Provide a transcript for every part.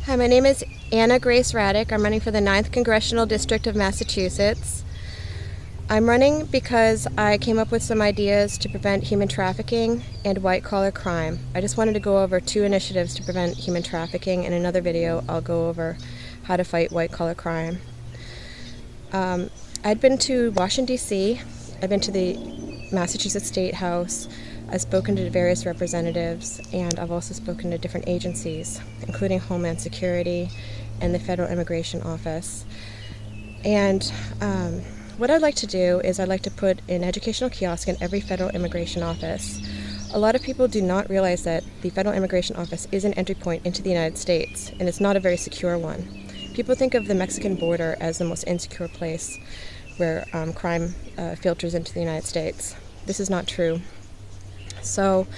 Hi, my name is Anna Grace Raduc. I'm running for the 9th Congressional District of Massachusetts. I'm running because I came up with some ideas to prevent human trafficking and white-collar crime. I just wanted to go over 2 initiatives to prevent human trafficking. In another video, I'll go over how to fight white-collar crime. I'd been to Washington, D.C. I've been to the Massachusetts State House. I've spoken to various representatives, and I've also spoken to different agencies, including Homeland Security and the Federal Immigration Office. And what I'd like to do is I'd like to put an educational kiosk in every federal immigration office. A lot of people do not realize that the Federal Immigration Office is an entry point into the United States, and it's not a very secure one. People think of the Mexican border as the most insecure place where crime filters into the United States. This is not true. So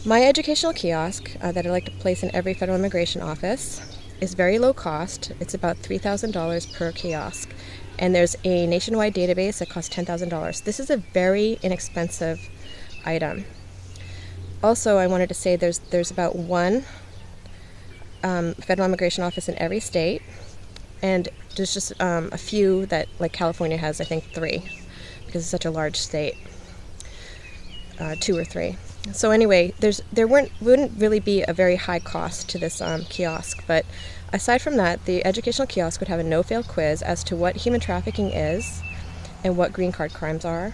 my educational kiosk that I'd like to place in every federal immigration office is very low cost. It's about $3,000 per kiosk. And there's a nationwide database that costs $10,000. This is a very inexpensive item. Also, I wanted to say there's about 1 federal immigration office in every state. And there's just a few that, like California has, I think 3, because it's such a large state. 2 or 3. So anyway, there wouldn't really be a very high cost to this kiosk, but aside from that, the educational kiosk would have a no-fail quiz as to what human trafficking is, and what green card crimes are,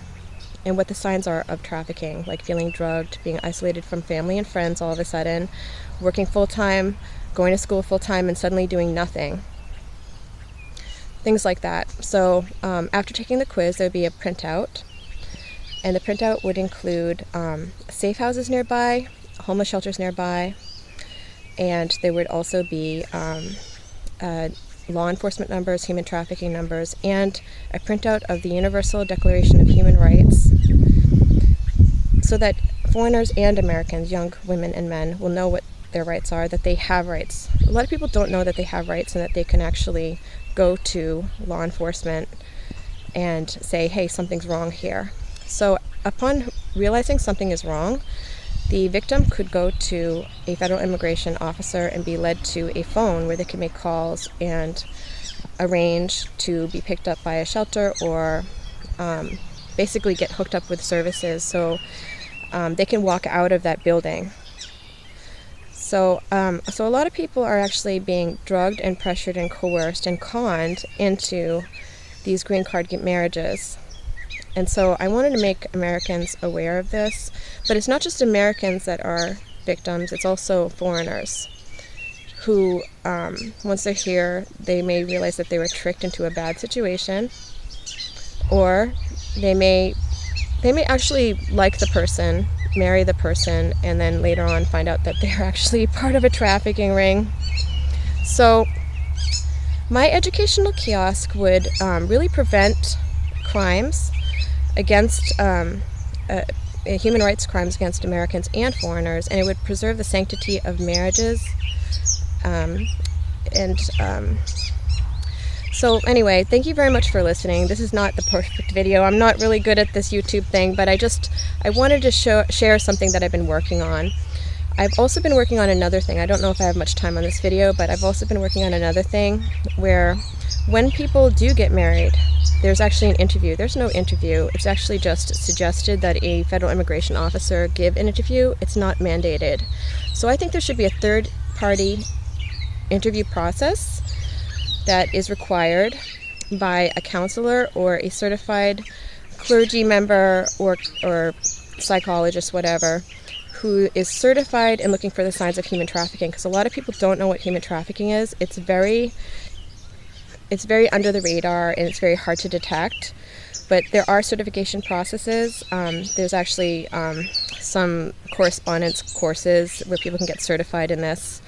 and what the signs are of trafficking, like feeling drugged, being isolated from family and friends all of a sudden, working full-time, going to school full-time, and suddenly doing nothing. Things like that. So after taking the quiz, there would be a printout. And the printout would include safe houses nearby, homeless shelters nearby, and there would also be law enforcement numbers, human trafficking numbers, and a printout of the Universal Declaration of Human Rights, so that foreigners and Americans, young women and men, will know what their rights are, that they have rights. A lot of people don't know that they have rights and that they can actually go to law enforcement and say, hey, something's wrong here. So upon realizing something is wrong, the victim could go to a federal immigration officer and be led to a phone where they can make calls and arrange to be picked up by a shelter, or basically get hooked up with services so they can walk out of that building. So a lot of people are actually being drugged and pressured and coerced and conned into these green card marriages. And so I wanted to make Americans aware of this, but it's not just Americans that are victims, it's also foreigners who, once they're here, they may realize that they were tricked into a bad situation, or they may actually like the person, marry the person, and then later on find out that they're actually part of a trafficking ring. So my educational kiosk would really prevent crimes against human rights crimes against Americans and foreigners, and it would preserve the sanctity of marriages. So anyway, thank you very much for listening. This is not the perfect video. I'm not really good at this YouTube thing, but I wanted to share something that I've been working on. I've also been working on another thing. I don't know if I have much time on this video, but I've also been working on another thing where when people do get married, there's actually an interview. There's no interview. It's actually just suggested that a federal immigration officer give an interview. It's not mandated. So I think there should be a third-party interview process that is required by a counselor or a certified clergy member or psychologist, whatever, who is certified in looking for the signs of human trafficking, because a lot of people don't know what human trafficking is. It's very under the radar and it's very hard to detect, but there are certification processes. There's actually some correspondence courses where people can get certified in this.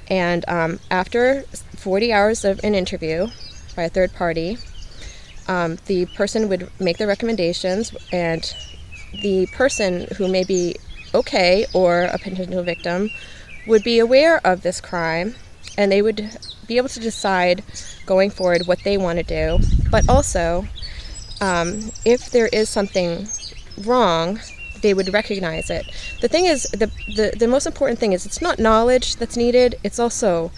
And after 40 hours of an interview by a third party, the person would make the recommendations, and the person who may be okay or a potential victim would be aware of this crime, and they would be able to decide going forward what they want to do. But also, if there is something wrong, they would recognize it. The thing is, the most important thing is it's not knowledge that's needed, it's also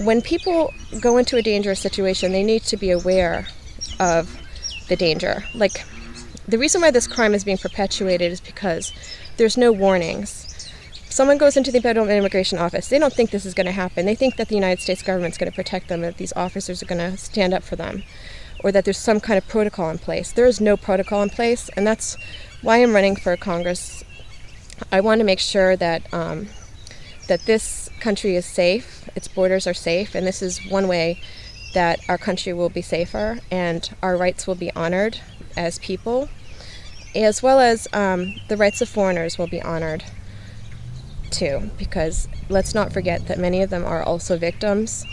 when people go into a dangerous situation, they need to be aware of the danger. Like, the reason why this crime is being perpetuated is because there's no warnings. Someone goes into the Federal Immigration Office, they don't think this is going to happen. They think that the United States government's going to protect them, that these officers are going to stand up for them, or that there's some kind of protocol in place. There is no protocol in place, and that's why I'm running for Congress. I want to make sure that that this country is safe, its borders are safe, and this is one way that our country will be safer and our rights will be honored as people, as well as the rights of foreigners will be honored too, because let's not forget that many of them are also victims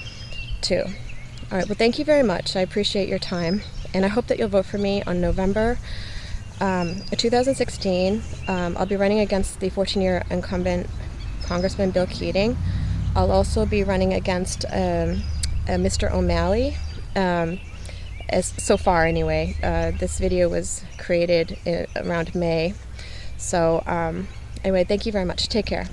too. All right, well, thank you very much. I appreciate your time, and I hope that you'll vote for me on November 2016. I'll be running against the 14-year incumbent Congressman Bill Keating. I'll also be running against Mr. O'Malley. As so far, anyway. This video was created around May. So anyway, thank you very much. Take care.